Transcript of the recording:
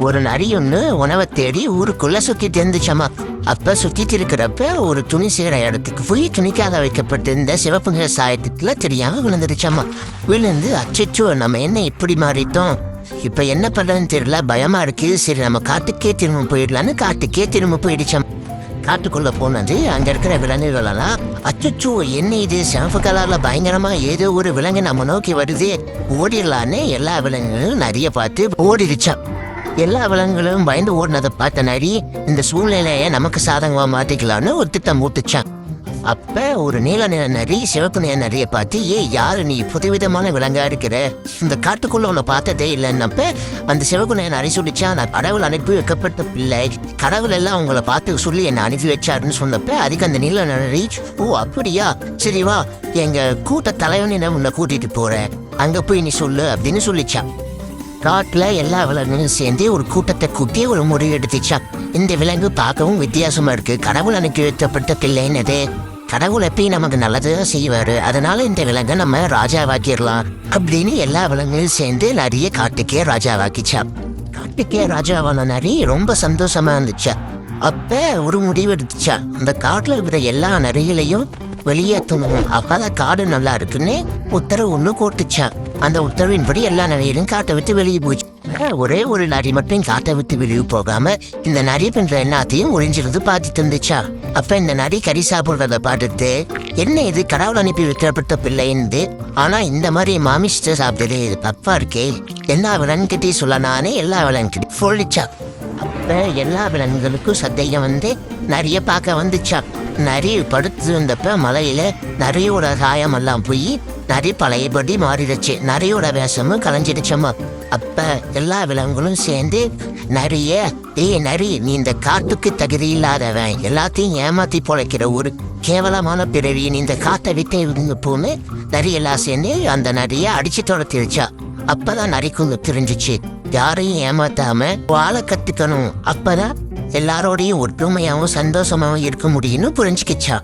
ஒரு நரி ஒன்று உணவை தேடி ஊருக்குள்ள சுத்திட்டு இருந்துச்சம்மா. அப்ப சுத்திட்டு இருக்கிறப்ப ஒரு துணி செய்கிற இடத்துக்கு போய் துணிக்காக வைக்கப்பட்டிருந்த சிவப்பு நிற சாயத்துக்குள்ள தெரியாம விழுந்துருச்சம்மா. விழுந்து அச்சோ நம்ம என்ன இப்படி மாறிட்டோம், இப்ப என்ன பண்றதுன்னு தெரியல, பயமா இருக்கு, சரி நம்ம காட்டுக்கே திரும்ப போயிடலான்னு காட்டுக்கே திரும்ப போயிடுச்சம்மா. காட்டுக்குள்ள போனது அங்க இருக்கிற விலங்குகள் எல்லாம் அச்சோ என்ன இது சிவப்பு கலர்ல பயங்கரமா ஏதோ ஒரு விலங்கு நம்ம நோக்கி வருது, ஓடிடலான்னு எல்லா விலங்குகளும் நரிய பார்த்து ஓடிடுச்சான். எல்லா விலங்குகளும் பயந்து ஓடினதை பார்த்த நரி இந்த சூழ்நிலையை நமக்கு சாதகமா மாத்திக்கலான்னு ஒரு திட்டம் மூட்டுச்சான். அப்ப ஒரு நீல நிற நரி சிவப்பு நிற நரியை பார்த்து, யாரு நீ புதுவிதமான விலங்கா இருக்கிற, இந்த காட்டுக்குள்ள உன்னை பார்த்ததே இல்லைன்னப்ப அந்த சிவப்பு நிற நரி சொல்லிச்சா, நான் கடவுள் அனுப்பி வைக்கப்பட்ட பிள்ளை, கடவுள் எல்லாம் உங்களை பார்த்து சொல்லி என்னை அனுப்பி வச்சாருன்னு சொன்னப்ப அதுக்கு அந்த நீல நரி, ஓ அப்படியா, சரி வா எங்க கூட்ட தலைவனிடம் உன்னை கூட்டிட்டு போறேன், அங்க போய் நீ சொல்லு அப்படின்னு சொல்லிச்சான். காட்டுல எல்லா விலங்குகளும் சேர்ந்து ஒரு கூட்டத்தை கூட்டி ஒரு முடிவு எடுத்துச்சான். இந்த விலங்கு பார்க்கவும் வித்தியாசமா இருக்கு, கடவுள் அனுப்பி வைக்கப்பட்ட பிள்ளைன்னது, கடவுள் எப்பயும் நமக்கு நல்லதுதான் செய்வாரு, அதனால இந்த விலங்கை நம்ம ராஜாவாக்கிடலாம் அப்படின்னு எல்லா விலங்குகளும் சேர்ந்து நிறைய காட்டுக்கே ராஜாவாக்கிச்சா. காட்டுக்கே ராஜாவான நரி ரொம்ப சந்தோஷமா இருந்துச்சா. அப்ப ஒரு முடிவு எடுத்துச்சா, அந்த காட்டுல இருக்கிற எல்லா நரிகளையும் வெளியேற்றணும், அப்பதான் காடு நல்லா இருக்குன்னு உத்தரவு ஒண்ணு போட்டுச்சா. அந்த உத்தரவின்படி எல்லா நரிகளும் காட்டை விட்டு வெளியே போச்சு. ஒரே ஒரு நரி மட்டும் காட்டை விட்டு வெளியே போகாம இந்த நரி பண்ற எல்லாத்தையும் ஒழிஞ்சிருந்து பார்த்துட்டு இருந்துச்சா. அப்ப இந்த நரி கறி சாப்பிடுறத பார்த்துட்டு, என்ன இது கடவுள் அனுப்பி வைக்கப்பட்ட பிள்ளைன்னு, ஆனா இந்த மாதிரி மாமிஷ்ட சாப்பிடுறது இது தப்பா இருக்கே, எல்லா விலங்குகிட்டையும் சொல்லனானே எல்லா விலங்குகிட்டையும் சொல்லிச்சா. அப்ப எல்லா விலங்குகளுக்கும் சந்தேகம் வந்து நிறைய பார்க்க வந்துச்சா. நரி படுத்து இருந்தப்ப மலையில நரியோட காயம் எல்லாம் போய் நரி பழையபடி மாறிடுச்சு, நரியோட வேஷமும் கலைஞ்சிடுச்சம்மா. அப்ப எல்லா விலங்குகளும் சேர்ந்து நரிய, நரி நீ இந்த காட்டுக்கு தகுதி இல்லாதவன், எல்லாத்தையும் ஏமாத்தி பொழைக்கிற ஒரு கேவலமான பிறவி, நீ இந்த காட்டை விட்டு இருந்து போன்னு நரி எல்லாம் சேர்ந்து அந்த நரிய அடிச்சு துரத்திடுச்சா. அப்பதான் நரிக்குள்ள தெரிஞ்சிச்சு, யாரையும் ஏமாத்தாம வாழ கத்துக்கணும், அப்பதான் எல்லாரோடையும் ஒற்றுமையாவும் சந்தோஷமாவும் இருக்க முடியும்னு புரிஞ்சுக்கிச்சா.